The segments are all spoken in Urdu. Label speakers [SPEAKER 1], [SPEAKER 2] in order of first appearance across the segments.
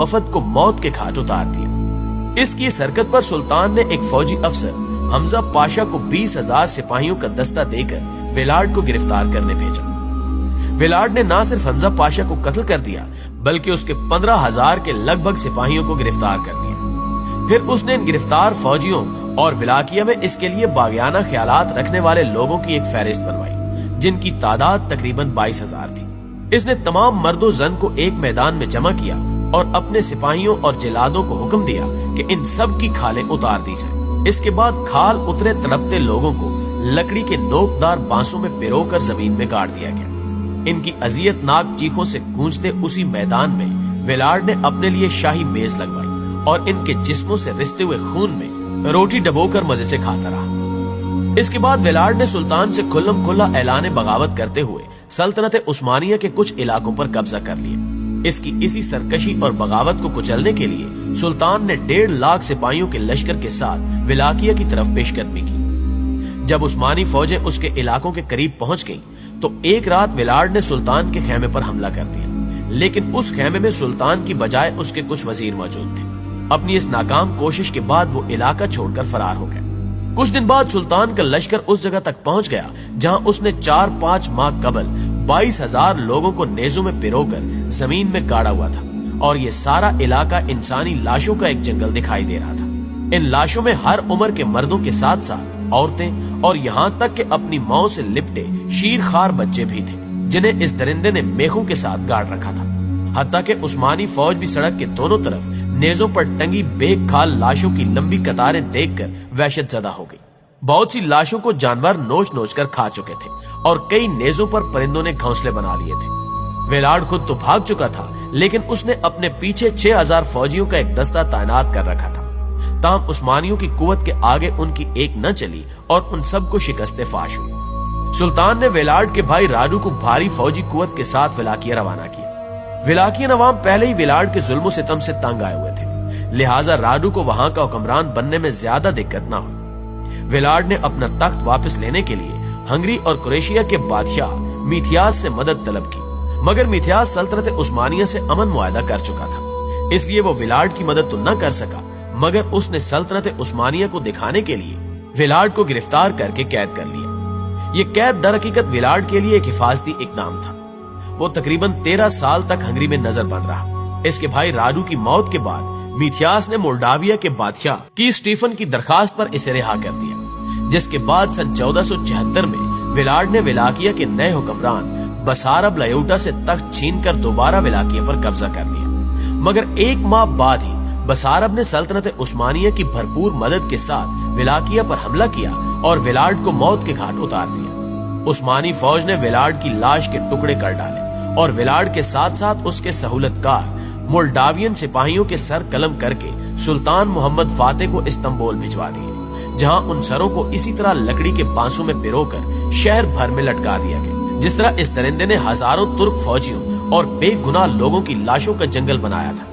[SPEAKER 1] وفد کو موت کے گھاٹ اتار دیا۔ اس کی اس حرکت پر سلطان نے ایک فوجی افسر حمزہ پاشا کو 20,000 سپاہیوں کا دستہ دے کر ویلاڈ کو گرفتار کرنے بھیجا۔ ویلاڈ نے نہ صرف حمزہ پاشا کو قتل کر دیا بلکہ اس کے 15,000 کے لگ بھگ سپاہیوں کو گرفتار کر لیا۔ پھر اس نے ان گرفتار فوجیوں اور ولاکیہ میں اس کے لیے باغیانہ خیالات رکھنے والے لوگوں کی ایک فہرست بنوائی جن کی تعداد تقریباً 22,000 تھی۔ اس نے تمام مرد و زن کو ایک میدان میں جمع کیا اور اپنے سپاہیوں اور جلادوں کو حکم دیا کہ ان سب کی کھالیں اتار دی جائیں۔ اس کے بعد کھال اترے تڑپتے لوگوں کو لکڑی کے نوکدار بانسوں میں پیرو کر زمین میں گاڑ دیا گیا۔ ان کی اذیت ناک چیخوں سے گونجتے اسی میدان میں ویلاڈ نے اپنے لیے شاہی میز لگوائی اور ان کے جسموں سے رستے ہوئے خون میں روٹی ڈبو کر مزے سے کھاتا رہا۔ اس کے بعد ویلاڈ نے سلطان سے کھلم کھلا اعلان بغاوت کرتے ہوئے سلطنت عثمانیہ کے کچھ علاقوں پر قبضہ کر لیا۔ اس کی اسی سرکشی اور بغاوت کو کچلنے کے لیے سلطان نے 1.5 لاکھ سپاہیوں کے لشکر کے ساتھ ولاکیہ کی طرف پیش قدمی کی۔ جب عثمانی فوجیں اس کے علاقوں کے قریب پہنچ گئیں تو ایک رات ویلاڈ نے سلطان کے خیمے پر حملہ کر دیا، لیکن اس خیمے میں سلطان کی بجائے اس کے کچھ وزیر موجود تھے۔ اپنی اس ناکام کوشش کے بعد وہ علاقہ چھوڑ کر فرار ہو گئے۔ کچھ دن بعد سلطان کا لشکر اس جگہ تک پہنچ گیا جہاں اس نے 4-5 ماہ قبل 22,000 لوگوں کو نیزوں میں پیرو کر زمین میں گاڑا ہوا تھا، اور یہ سارا علاقہ انسانی لاشوں کا ایک جنگل دکھائی دے رہا تھا۔ ان لاشوں میں ہر عمر کے مردوں کے ساتھ ساتھ عورتیں اور یہاں تک کہ اپنی ماؤں سے لپٹے شیرخوار بچے بھی تھے جنہیں اس درندے نے میخوں کے ساتھ گاڑ رکھا تھا۔ حتیٰ کہ عثمانی فوج بھی سڑک کے دونوں طرف نیزوں پر ٹنگی بے کھال لاشوں کی لمبی قطاریں دیکھ کر وحشت زدہ ہو گئی۔ بہت سی لاشوں کو جانور نوچ نوچ کر کھا چکے تھے اور کئی نیزوں پر پرندوں نے گھونسلے بنا لیے تھے۔ ویلاڈ خود تو بھاگ چکا تھا لیکن اس نے اپنے پیچھے 6,000 فوجیوں کا ایک دستہ تعینات کر رکھا تھا۔ تاہم عثمانیوں کی قوت کے آگے ان کی ایک نہ چلی اور ان سب کو شکست فاش ہوئی۔ سلطان نے ویلاڈ کے بھائی راڈو کو بھاری فوجی قوت کے ساتھ ولاکیہ روانہ کیا۔ ولاکیہ عوام پہلے ہی ویلاڈ کے ظلم و ستم سے تنگ آئے ہوئے تھے، لہٰذا راڈو کو وہاں کا حکمران بننے میں زیادہ دقت نہ ہوئی۔ ویلاڈ نے اپنا تخت واپس لینے کے لیے ہنگری اور کروشیا کے بادشاہ میتھیاس سے مدد طلب کی، مگر میتھیاس سلطنت عثمانیہ سے امن معاہدہ کر چکا تھا، اس لیے وہ ویلاڈ کی مدد تو نہ کر سکا، مگر اس نے سلطنت عثمانیہ کو دکھانے کے لیے ویلاڈ کو گرفتار کر کے قید کر لیا۔ یہ قید در حقیقت ویلاڈ کے لیے ایک حفاظتی اقدام تھا۔ وہ تقریباً 13 سال تک ہنگری میں نظر بند رہا۔ اس کے بھائی راڈو کی موت کے بعد میتھیاس نے مولڈاویا کے بادشاہ کی اسٹیفن کی درخواست پر اسے رہا کر دیا، جس کے بعد سن 1476 میں ویلاڈ نے ولاکیہ کے نئے حکمران بسارب لیوٹا سے تخت چھین کر دوبارہ ولاکیہ پر قبضہ کر لیا، مگر 1 ماہ بعد ہی بسارب نے سلطنت عثمانیہ کی بھرپور مدد کے ساتھ ولاکیہ پر حملہ کیا اور ویلاڈ کو موت کے گھاٹ اتار دیا۔ عثمانی فوج نے ویلاڈ کی لاش کے ٹکڑے کر ڈالے اور ویلاڈ کے ساتھ ساتھ اس کے سہولت کار مولڈاوین سپاہیوں کے سر قلم کر کے سلطان محمد فاتح کو استنبول بھجوا دیے، جہاں ان سروں کو اسی طرح لکڑی کے بانسوں میں پیرو کر شہر بھر میں لٹکا دیا گیا، جس طرح اس درندے نے ہزاروں ترک فوجیوں اور بے گناہ لوگوں کی لاشوں کا جنگل بنایا تھا۔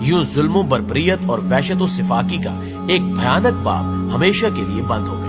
[SPEAKER 1] یوں ظلم و بربریت اور وحشت و سفاکی کا ایک بھیانک باب ہمیشہ کے لیے بند ہو گیا۔